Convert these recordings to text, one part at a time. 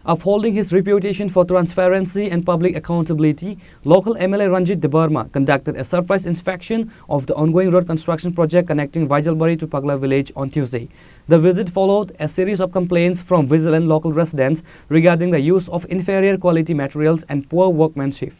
Upholding his reputation for transparency and public accountability, local MLA Ranjit Debarma conducted a surprise inspection of the ongoing road construction project connecting Vijalbari to Pagla village on Tuesday. The visit followed a series of complaints from vigilant local residents regarding the use of inferior quality materials and poor workmanship.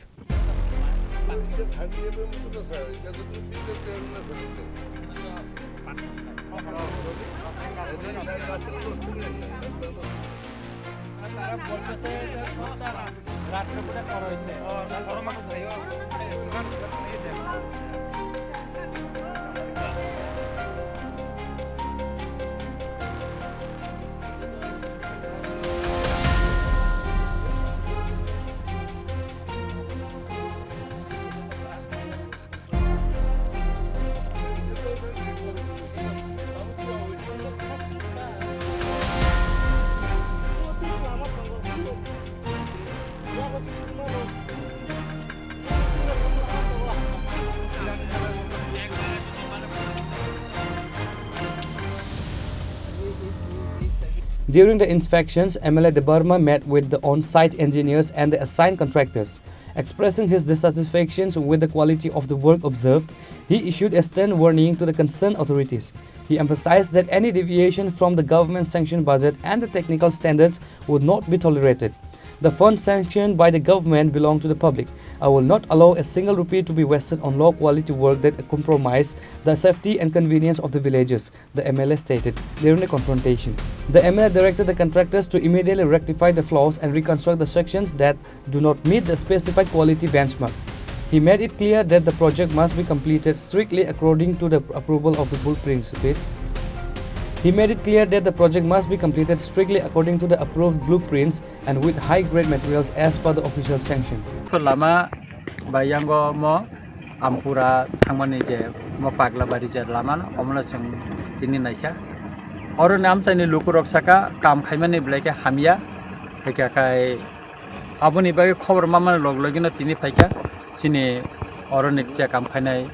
During the inspections, MLA Debarma met with the on-site engineers and the assigned contractors. Expressing his dissatisfaction with the quality of the work observed, he issued a stern warning to the concerned authorities. He emphasized that any deviation from the government-sanctioned budget and the technical standards would not be tolerated. The funds sanctioned by the government belong to the public. I will not allow a single rupee to be wasted on low-quality work that compromise the safety and convenience of the villagers, the MLA stated during the confrontation. The MLA directed the contractors to immediately rectify the flaws and reconstruct the sections that do not meet the specified quality benchmark. He made it clear that the project must be completed strictly according to the approval of the blueprints. He made it clear that the project must be completed strictly according to the approved blueprints and with high-grade materials as per the official sanctions. Lama bayango mo ampura thangmani je mo pagla bari je lama omla sing tini naikha oro nam chaini lukurok saka kam khaimani blaike hamia heka kai aboni bage khobor mamane loglogina tini phaika chini oro nikcha kam khainai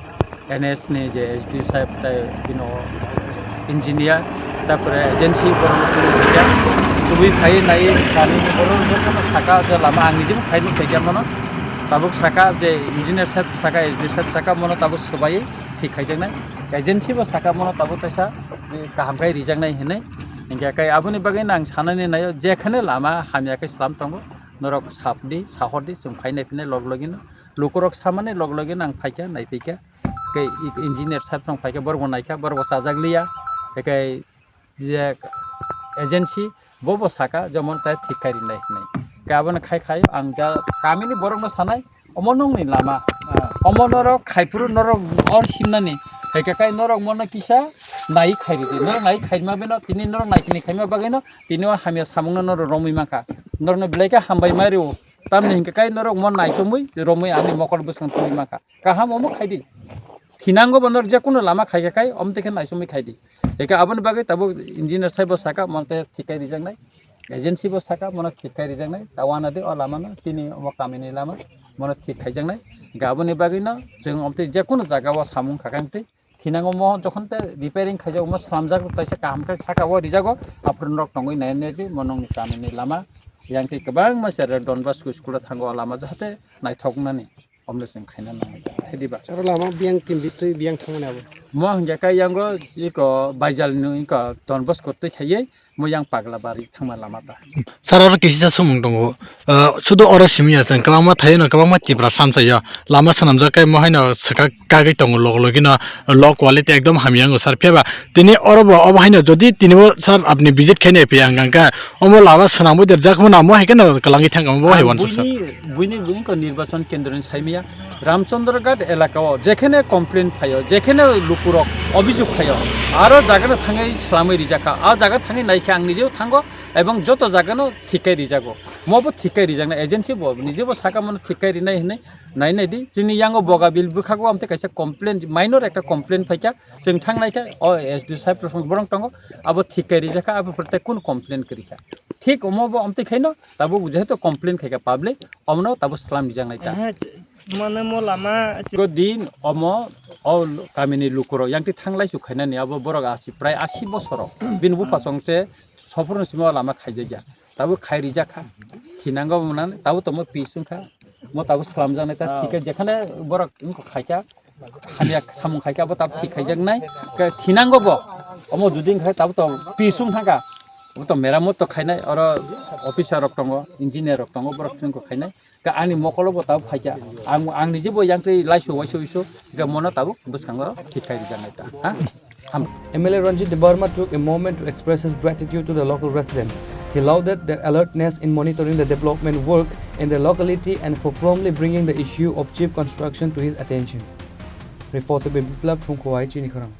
NS ni je SD sahib tai bino engineer tapore agency boron ya subi khai nai kami boron boron saka je lama angijim khaini thaiga mono tabuk saka je engineer sahib saka SD sahib saka mono tabuk subai thik khaijangnai agency bo saka mono tabuk taisa kaham kai rijangnai hinai engka kai aboni bagai nang sanani nayo jekhane lama hamya kai salam tongo norok sapdi sahordi sum khainai pine loglogino lukurok samane loglogin ang phaika nai pika kai engineer sahib tong phaika borgo naika borgo sajaglia kai je agency bobo saka jemon ta thikari nai nai kabon khai khai ang ja kamini borok no sanai omonong ni lama omonorok khaipuru norok or simnani kai norok mono kisa nai khairi di norok nai khaima beno tini norok nai kini khaima bageno tiniwa hamya samungno norok romui maka norok no bleka hambai mario tamni kai norok mon nai somui romui ani mokol buskan tumi maka kaham omo khaidi hinango bonor je kuno lama khai kai omteke nai somui khaidi eka abon bagai tabo engineer sahib saka monte thikai rijangnai agency bo saka mono thikai rijangnai tawana de olama no tini omo kamini lama mono thikai jangnai gaboni bagai no jeng omte je kuno jaga wa samung khakangte hinango mo jokhon te repairing khajago mo samjak taisa kam ta saka wa rijago apron rok tongoi nai nedi monong kamini lama yang ti kebang masar donbas school thango lama jahate naithoknani omle sing khaina na hediba Cara lama biang tim bitu biang thangna abo. mo hingga kai yango iko baijal nu iko donbas korte khayai mo yang pagla bari thangma lama ta sarar kisi sumung dongo sudo ora simia sang kabama thaino kabama chibra samsaya lama sanamja kai mo haino saka kagai tongo logina low quality ekdom hamiyango sar pheba tini orobo ob haino jodi tinibo sar apni visit khane pe anganga omo lama sanamo der jakmo na mo haikena kalangi thangam bo haiwan sar buini ko নির্বাচন কেন্দ্র সাইমিয়া রামচন্দ্রঘাট এলাকাও যেখানে complain ফাইও যেখানে লুকুরক অভিযোগ ফাইও আরো জায়গাটা থাঙ্গাই সালামই রিজাকা আ জায়গা থাঙ্গাই নাইখে আং নিজেও থাঙ্গো এবং যত জায়গানো ঠিকাই রিজাগো মবো ঠিকাই রিজাগনা এজেন্সি বো নিজেবো সাকা মনে ঠিকাই রিনাই হনে নাই নাই দি जोंनि यांगो बगाबिल बुखागो आमते कायसे कमप्लेन माइनर एकटा कमप्लेन फाइका जों थांनायखा अ एसडि साहेब प्रसंग बरं तंगो आबो ठीकाई रिजाका आबो प्रत्येक कुन कमप्लेन करिखा ठीक अमबो आमते खाइनो ताबो जेहेतु कमप्लेन खाइका पाब्लिक अमनो ताबो सलाम रिजांनायता Mana mo lama को दिन अमो अ गामिनि लुकुरो यांति थांलाय सुखायनानि आबो बरग आसि प्राय 80 बसर बिनबु फासंसे सफरनसिम Lama खाइजाया tabu khairi jakha thinango monan tabu tomo pisungkha mo tabu salamjanai ta thike jekhane borok ingko khaika hania samung khaika bo tab thik khaijaknai ka thinango bo omo duding khai tabu to pisung thanga to meramot to khainai oro officer rok tongo engineer rok tongo borok tungko khainai ka ani mokolo bo tabu phaika ang nije bo yangtei laisu waisu ga mono tabu buskango thik khairi janai ta ha MLA Ranjit Debarma took a moment to express his gratitude to the local residents. He lauded their alertness in monitoring the development work in the locality and for promptly bringing the issue of cheap construction to his attention. Reporter Biplab from Kuwait, Chini Kharang.